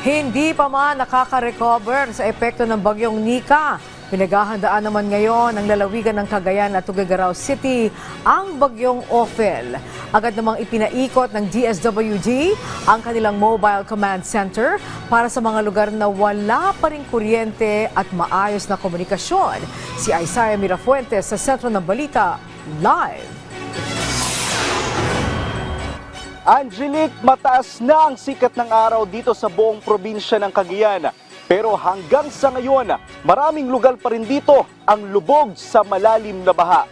Hindi pa man nakaka-recover sa epekto ng bagyong Nika. Pinaghahandaan naman ngayon ng lalawigan ng Cagayan at Tuguegarao City ang bagyong Ophel. Agad namang ipinaikot ng DSWD ang kanilang mobile command center para sa mga lugar na wala pa ring kuryente at maayos na komunikasyon. Si Isaiah Mirafuentes sa Sentro ng Balita, live. Angelique, mataas na ang sikat ng araw dito sa buong probinsya ng Cagayan. Pero hanggang sa ngayon, maraming lugar pa rin dito ang lubog sa malalim na baha.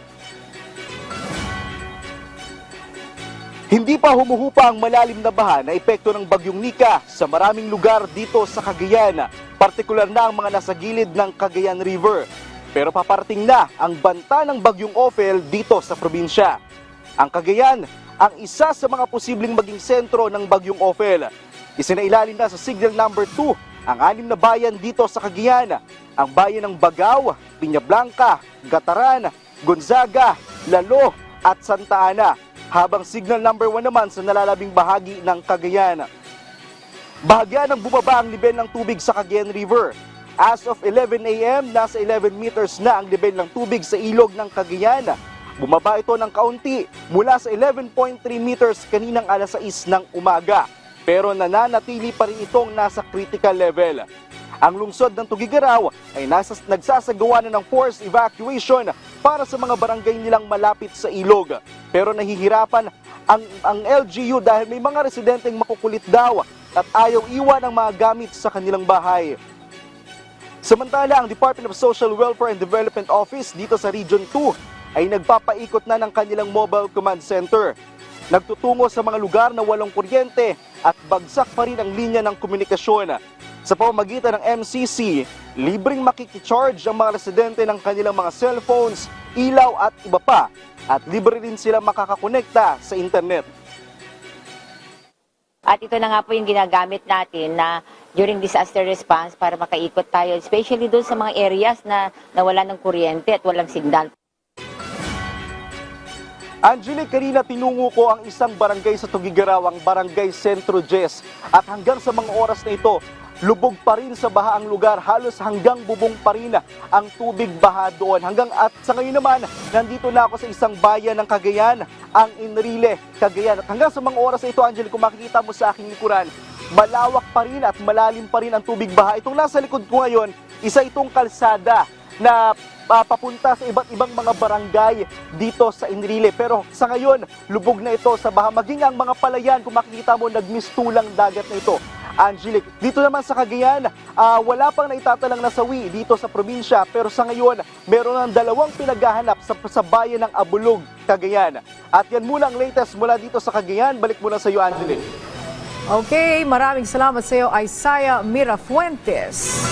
Hindi pa humuhupa ang malalim na baha na epekto ng bagyong Nika sa maraming lugar dito sa Cagayan, partikular na ang mga nasa gilid ng Cagayan River. Pero paparating na ang banta ng bagyong Ophel dito sa probinsya. Ang Cagayan ang isa sa mga posibleng maging sentro ng bagyong Ophel. Isinailalim na sa signal number 2 ang 6 na bayan dito sa Cagayan, ang bayan ng Bagao, Piña Blanca, Gataran, Gonzaga, Lalo at Santa Ana, habang signal number 1 naman sa nalalabing bahagi ng Cagayan. Bahagyan ng bumaba ang level ng tubig sa Cagayan River. As of 11 a.m., nasa 11 meters na ang level ng tubig sa ilog ng Cagayan. Bumaba ito ng kaunti mula sa 11.3 meters kaninang alas 6 ng umaga. Pero nananatili pa rin itong nasa critical level. Ang lungsod ng Tuguegarao ay nagsasagawa na ng forced evacuation para sa mga barangay nilang malapit sa ilog. Pero nahihirapan ang LGU dahil may mga residenteng makukulit daw at ayaw iwan ang mga gamit sa kanilang bahay. Samantala, ang Department of Social Welfare and Development Office dito sa Region 2 ay nagpapaikot na ng kanilang mobile command center. Nagtutungo sa mga lugar na walang kuryente at bagsak pa rin ang linya ng komunikasyon. Sa pamamagitan ng MCC, libreng makikicharge ang mga residente ng kanilang mga cellphones, ilaw at iba pa. At libre rin sila makakakonekta sa internet. At ito na nga po yung ginagamit natin na during disaster response para makaikot tayo, especially doon sa mga areas na wala ng kuryente at walang signal. Angelique, kanina tinungo ko ang isang barangay sa Tuguegarao, ang Barangay Centro Jess. At hanggang sa mga oras na ito, lubog pa rin sa baha ang lugar. Halos hanggang bubong pa rin ang tubig baha doon. At sa ngayon naman, nandito na ako sa isang bayan ng Cagayan, ang Enrile, Cagayan. At hanggang sa mga oras na ito, Angelique, kung makikita mo sa aking likuran, malawak pa rin at malalim pa rin ang tubig baha. Itong nasa likod ko ngayon, isa itong kalsada na papunta sa iba't ibang mga barangay dito sa Enrile. Pero sa ngayon, lubog na ito sa baha. Maging ang mga palayan, kung makikita mo, nagmistulang dagat na ito. Angelique, dito naman sa Cagayan, wala pang naitatalang nasawi dito sa probinsya. Pero sa ngayon, meron ng 2 pinaghahanap sa bayan ng Abulog, Cagayan. At yan muna ang latest mula dito sa Cagayan. Balik muna sa iyo, Angelique. Okay, maraming salamat sa iyo, Isaiah Mirafuentes.